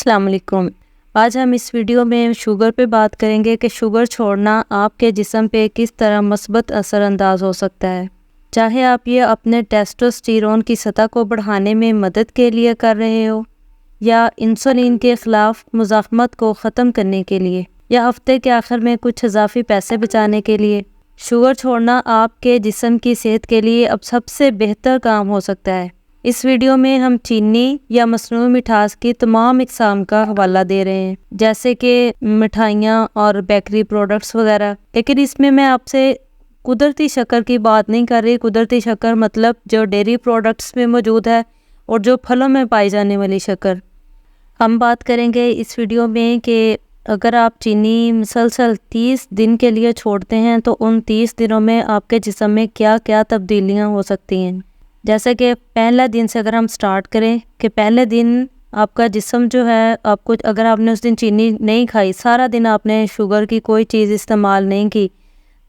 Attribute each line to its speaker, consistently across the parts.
Speaker 1: अस्सलाम वालेकुम। आज हम इस वीडियो में शुगर पे बात करेंगे कि शुगर छोड़ना आपके जिस्म पे किस तरह मस्बत असरअंदाज हो सकता है। चाहे आप ये अपने टेस्टोस्टेरोन की सतह को बढ़ाने में मदद के लिए कर रहे हो, या इंसुलिन के ख़िलाफ़ मुज़ाहमत को ख़त्म करने के लिए, या हफ्ते के आखिर में कुछ इजाफी पैसे बचाने के लिए, शुगर छोड़ना आपके जिस्म की सेहत के लिए अब सबसे बेहतर काम हो सकता है। इस वीडियो में हम चीनी या मसनूई मिठास की तमाम इक़साम का हवाला दे रहे हैं, जैसे कि मिठाइयाँ और बेकरी प्रोडक्ट्स वगैरह। लेकिन इसमें मैं आपसे कुदरती शक्कर की बात नहीं कर रही। कुदरती शक्कर मतलब जो डेयरी प्रोडक्ट्स में मौजूद है और जो फलों में पाई जाने वाली शक्कर। हम बात करेंगे इस वीडियो में कि अगर आप चीनी मुसलसल 30 दिन के लिए छोड़ते हैं तो उन 30 दिनों में आपके जिस्म में क्या क्या तब्दीलियाँ हो सकती हैं। जैसे कि पहला दिन से अगर हम स्टार्ट करें कि पहले दिन आपका जिस्म जो है, आपको अगर आपने उस दिन चीनी नहीं खाई, सारा दिन आपने शुगर की कोई चीज़ इस्तेमाल नहीं की,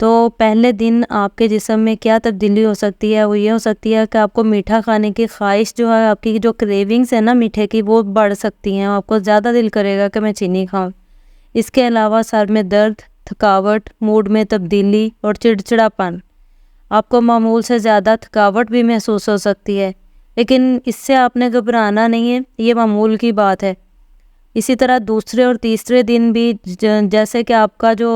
Speaker 1: तो पहले दिन आपके जिस्म में क्या तब्दीली हो सकती है। वो ये हो सकती है कि आपको मीठा खाने की ख्वाहिश जो है, आपकी जो क्रेविंग्स है ना मीठे की, वो बढ़ सकती हैं। आपको ज़्यादा दिल करेगा कि मैं चीनी खाऊं। इसके अलावा सर में दर्द, थकावट, मूड में तब्दीली और चिड़चिड़ापन। आपको मामूल से ज़्यादा थकावट भी महसूस हो सकती है, लेकिन इससे आपने घबराना नहीं है, ये मामूल की बात है। इसी तरह दूसरे और तीसरे दिन भी जैसे कि आपका जो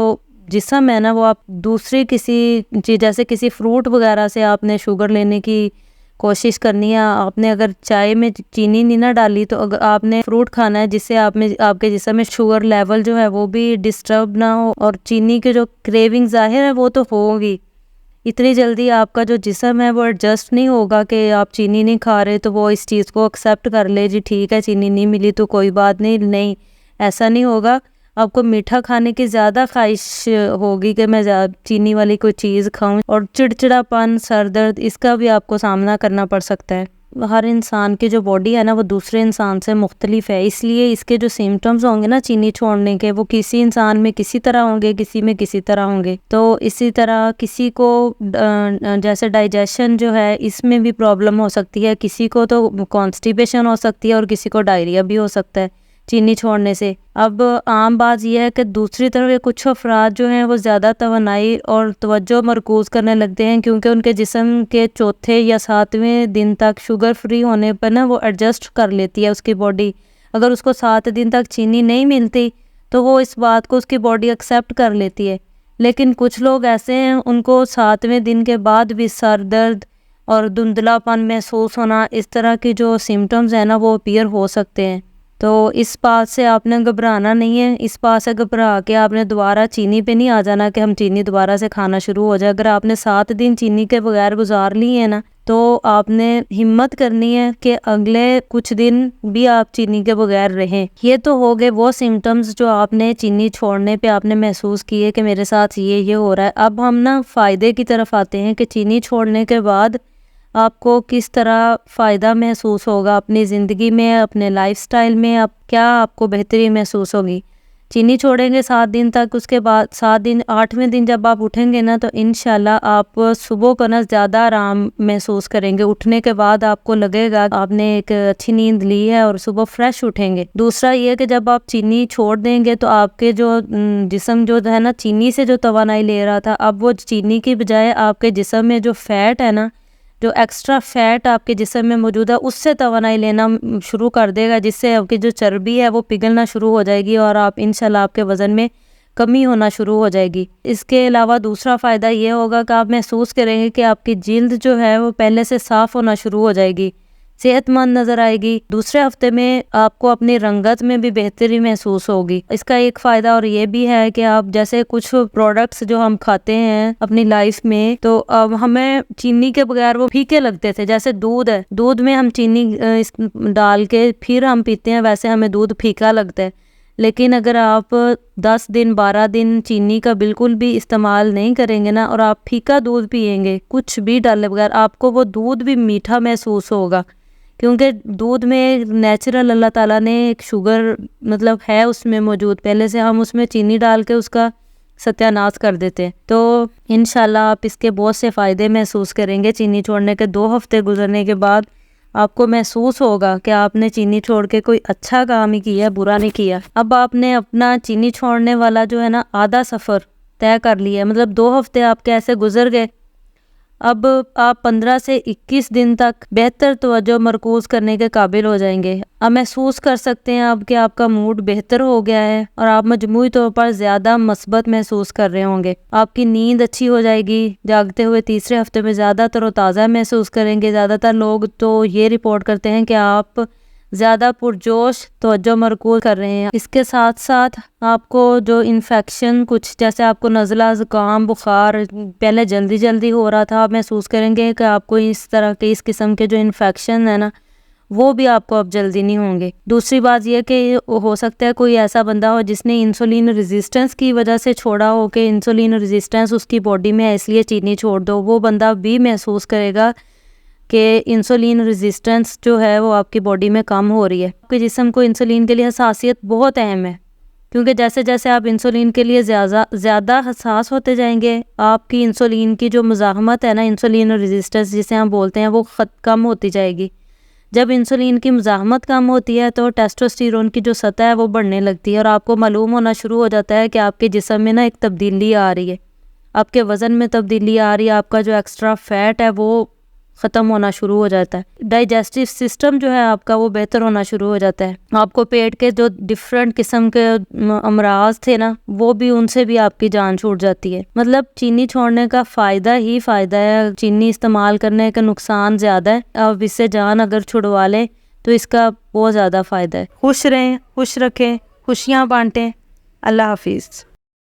Speaker 1: जिस्म है ना, वो आप दूसरी किसी चीज़ जैसे किसी फ्रूट वगैरह से आपने शुगर लेने की कोशिश करनी है। आपने अगर चाय में चीनी नहीं ना डाली, तो अगर आपने फ्रूट खाना है जिससे आप में आपके जिस्म में शुगर लेवल जो है वो भी डिस्टर्ब ना हो, और चीनी के जो क्रेविंग ज़ाहिर है वो तो होगी। इतनी जल्दी आपका जो जिस्म है वो एडजस्ट नहीं होगा कि आप चीनी नहीं खा रहे तो वो इस चीज़ को एक्सेप्ट कर ले, जी ठीक है चीनी नहीं मिली तो कोई बात नहीं। नहीं, ऐसा नहीं होगा। आपको मीठा खाने की ज़्यादा ख्वाहिश होगी कि मैं चीनी वाली कोई चीज़ खाऊं, और चिड़चिड़ापन, सर दर्द, इसका भी आपको सामना करना पड़ सकता है। हर इंसान की जो बॉडी है ना, वो दूसरे इंसान से मुख्तलिफ है, इसलिए इसके जो सिम्टम्स होंगे ना चीनी छोड़ने के, वो किसी इंसान में किसी तरह होंगे, किसी में किसी तरह होंगे। तो इसी तरह किसी को जैसे डाइजेशन जो है इसमें भी प्रॉब्लम हो सकती है, किसी को तो कॉन्स्टिपेशन हो सकती है और किसी को डायरिया भी हो सकता है चीनी छोड़ने से। अब आम बात यह है कि दूसरी तरफ ये कुछ अफराद जो हैं वो ज़्यादा तवन्नाई और तवज्जो मरकूज़ करने लगते हैं, क्योंकि उनके जिस्म के चौथे या 7वें दिन तक शुगर फ्री होने पर ना वो एडजस्ट कर लेती है उसकी बॉडी। अगर उसको 7 दिन तक चीनी नहीं मिलती तो वो इस बात को उसकी बॉडी एक्सेप्ट कर लेती है। लेकिन कुछ लोग ऐसे हैं, उनको 7वें दिन के बाद भी सर दर्द और धुंधलापन महसूस होना, इस तरह की जो सिम्टम्स हैं ना वो अपीयर हो सकते हैं। तो इस बात से आपने घबराना नहीं है। इस बात से घबरा के आपने दोबारा चीनी पे नहीं आ जाना कि हम चीनी दोबारा से खाना शुरू हो जाए। अगर आपने 7 दिन चीनी के बगैर गुजार लिए हैं ना, तो आपने हिम्मत करनी है कि अगले कुछ दिन भी आप चीनी के बगैर रहें। ये तो हो गए वो सिम्टम्स जो आपने चीनी छोड़ने पे आपने महसूस किए कि मेरे साथ ये हो रहा है। अब हम ना फ़ायदे की तरफ आते हैं कि चीनी छोड़ने के बाद आपको किस तरह फ़ायदा महसूस होगा अपनी ज़िंदगी में, अपने लाइफस्टाइल में। अब क्या आपको बेहतरी महसूस होगी। चीनी छोड़ेंगे 7 दिन तक, उसके बाद 7 दिन 8वें दिन जब आप उठेंगे ना, तो इंशाल्लाह आप सुबह को ना ज़्यादा आराम महसूस करेंगे। उठने के बाद आपको लगेगा आपने एक अच्छी नींद ली है और सुबह फ्रेश उठेंगे। दूसरा ये कि जब आप चीनी छोड़ देंगे तो आपके जो जिस्म जो है ना, चीनी से जो तवानाई ले रहा था, अब वो चीनी की बजाय आपके जिस्म में जो फ़ैट है ना, जो एक्स्ट्रा फैट आपके जिस्म में मौजूद है, उससे तवानाई लेना शुरू कर देगा, जिससे आपकी जो चर्बी है वो पिघलना शुरू हो जाएगी और आप इंशाल्लाह आपके वज़न में कमी होना शुरू हो जाएगी। इसके अलावा दूसरा फ़ायदा ये होगा कि आप महसूस करेंगे कि आपकी जिल्द जो है वो पहले से साफ़ होना शुरू हो जाएगी, सेहतमंद नज़र आएगी। दूसरे हफ्ते में आपको अपनी रंगत में भी बेहतरी महसूस होगी। इसका एक फ़ायदा और ये भी है कि आप जैसे कुछ प्रोडक्ट्स जो हम खाते हैं अपनी लाइफ में, तो अब हमें चीनी के बगैर वो फीके लगते थे। जैसे दूध है, दूध में हम चीनी डाल के फिर हम पीते हैं, वैसे हमें दूध फीका लगता है। लेकिन अगर आप 10 दिन 12 दिन चीनी का बिल्कुल भी इस्तेमाल नहीं करेंगे ना, और आप फीका दूध पिएंगे कुछ भी डाले बगैर, आपको वो दूध भी मीठा महसूस होगा, क्योंकि दूध में नेचुरल अल्लाह ताला ने एक शुगर मतलब है उसमें मौजूद, पहले से हम उसमें चीनी डाल के उसका सत्यानाश कर देते हैं। तो इंशाल्लाह आप इसके बहुत से फ़ायदे महसूस करेंगे। चीनी छोड़ने के 2 हफ्ते गुजरने के बाद आपको महसूस होगा कि आपने चीनी छोड़ के कोई अच्छा काम ही किया, बुरा नहीं किया। अब आपने अपना चीनी छोड़ने वाला जो है ना आधा सफ़र तय कर लिया, मतलब 2 हफ्ते आपके ऐसे गुजर गए। अब आप 15 से 21 दिन तक बेहतर तवज्जो मरकूज़ करने के काबिल हो जाएंगे। अब महसूस कर सकते हैं अब कि आपका मूड बेहतर हो गया है और आप मजमूई तौर पर ज़्यादा मस्बत महसूस कर रहे होंगे। आपकी नींद अच्छी हो जाएगी, जागते हुए तीसरे हफ्ते में ज़्यादा तरोताज़ा महसूस करेंगे। ज़्यादातर लोग तो ये रिपोर्ट करते हैं कि आप ज़्यादा पुरजोश तवज्जो मरकूज़ कर रहे हैं। इसके साथ साथ आपको जो इन्फेक्शन, कुछ जैसे आपको नज़ला, ज़ुकाम, बुखार पहले जल्दी जल्दी हो रहा था, आप महसूस करेंगे कि आपको इस तरह के, इस किस्म के जो इन्फेक्शन है ना, वो भी आपको अब जल्दी नहीं होंगे। दूसरी बात यह कि हो सकता है कोई ऐसा बंदा हो जिसने इंसुलिन रेजिस्टेंस की वजह से छोड़ा हो, कि इंसुलिन रेजिस्टेंस उसकी बॉडी में है इसलिए चीनी छोड़ दो। वो बंदा भी महसूस करेगा कि इंसुलिन रेजिस्टेंस जो है वो आपकी बॉडी में कम हो रही है। आपके जिस्म को इंसुलिन के लिए हसासियत बहुत अहम है, क्योंकि जैसे जैसे आप इंसुलिन के लिए ज़्यादा हसास होते जाएंगे, आपकी इंसुलिन की जो मुज़ाहमत है ना, इंसुलिन रेजिस्टेंस जिसे हम बोलते हैं, वो कम होती जाएगी। जब इंसुलिन की मुज़ाहमत कम होती है तो टेस्टोस्टेरोन की जो सतह है वो बढ़ने लगती है और आपको मालूम होना शुरू हो जाता है कि आपके जिस्म में ना एक तब्दीली आ रही है, आपके वज़न में तब्दीली आ रही है, आपका जो एक्स्ट्रा फैट है वो ख़त्म होना शुरू हो जाता है। डाइजेस्टिव सिस्टम जो है आपका वो बेहतर होना शुरू हो जाता है। आपको पेट के जो डिफरेंट किस्म के अमराज थे ना, वो भी, उनसे भी आपकी जान छूट जाती है। मतलब चीनी छोड़ने का फ़ायदा ही फ़ायदा है, चीनी इस्तेमाल करने का नुकसान ज़्यादा है। अब इससे जान अगर छुड़वा लें तो इसका बहुत ज़्यादा फ़ायदा है। खुश रहें, खुश रखें, खुशियाँ बांटें। अल्लाह हाफिज़।